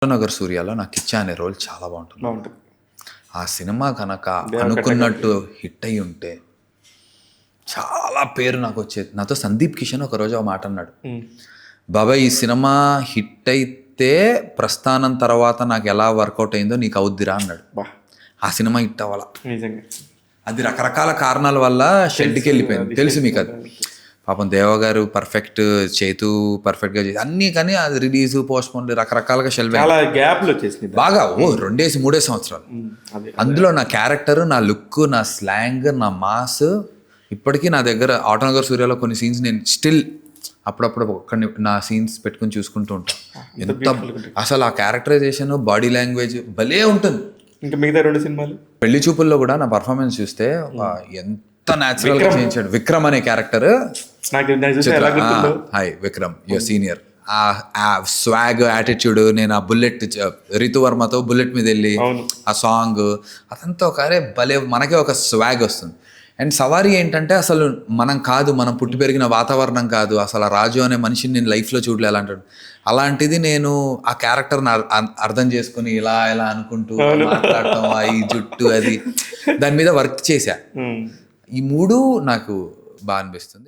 నగర్ సూర్యలో నాకు కిచ్చా అనే రోల్ చాలా బాగుంటుంది. బాగుంటుంది. ఆ సినిమా కనుక అనుకున్నట్టు హిట్ అయి ఉంటే చాలా పేరు నాకు వచ్చేది. నాతో సందీప్ కిషన్ ఒకరోజు ఒక మాట అన్నాడు, బాబాయ్ ఈ సినిమా హిట్ అయితే ప్రస్థానం తర్వాత నాకు ఎలా వర్కౌట్ అయిందో నీకు అవుద్దిరా అన్నాడు. ఆ సినిమా హిట్ అవ్వాల, నిజంగా అది రకరకాల కారణాల వల్ల షెడ్కి వెళ్ళిపోయింది. తెలుసు మీకు అది. పాపం దేవ గారు పర్ఫెక్ట్, చేతు పర్ఫెక్ట్గా చేసి అన్నీ, కానీ అది రిలీజ్ పోస్ట్ పోన్ రకరకాలుగా షెల్వ్ చాలా గ్యాప్లు వచ్చేసింది బాగా. 2-3 సంవత్సరాలు. అందులో నా క్యారెక్టర్, నా లుక్, నా స్లాంగ్, నా మాస్ ఇప్పటికీ నా దగ్గర ఆటోనగర్ సూర్యలో కొన్ని సీన్స్ నేను స్టిల్ అప్పుడప్పుడు ఒక్కడిని నా సీన్స్ పెట్టుకుని చూసుకుంటూ ఉంటాను. ఎంత అసలు ఆ క్యారెక్టరైజేషన్, బాడీ లాంగ్వేజ్ భలే ఉంటుంది. ఇంకా మిగతా 2 సినిమాలు పెళ్లి చూపుల్లో కూడా నా పర్ఫార్మెన్స్ చూస్తే ఎంత న్యాచురల్ గా చేయించాడు. విక్రమ్ అనే character, hi Vikram your senior, ఆ స్వాగ్ యాటిట్యూడ్, నేను ఆ బుల్లెట్ రితువర్మతో బుల్లెట్ మీద వెళ్ళి ఆ సాంగ్ అదంతా ఒక భలే, మనకే ఒక స్వాగ్ వస్తుంది. అండ్ సవారీ ఏంటంటే అసలు మనం కాదు, మనం పుట్టి పెరిగిన వాతావరణం కాదు, అసలు ఆ రాజు అనే మనిషిని నేను లైఫ్లో చూడలే అలాంటాడు. అలాంటిది నేను ఆ క్యారెక్టర్ని అర్థం చేసుకుని ఇలా ఇలా అనుకుంటూ మాట్లాడటం, ఈ జుట్టు అది దాని మీద వర్క్ చేశా. ఈ 3 నాకు బాగా అనిపిస్తుంది.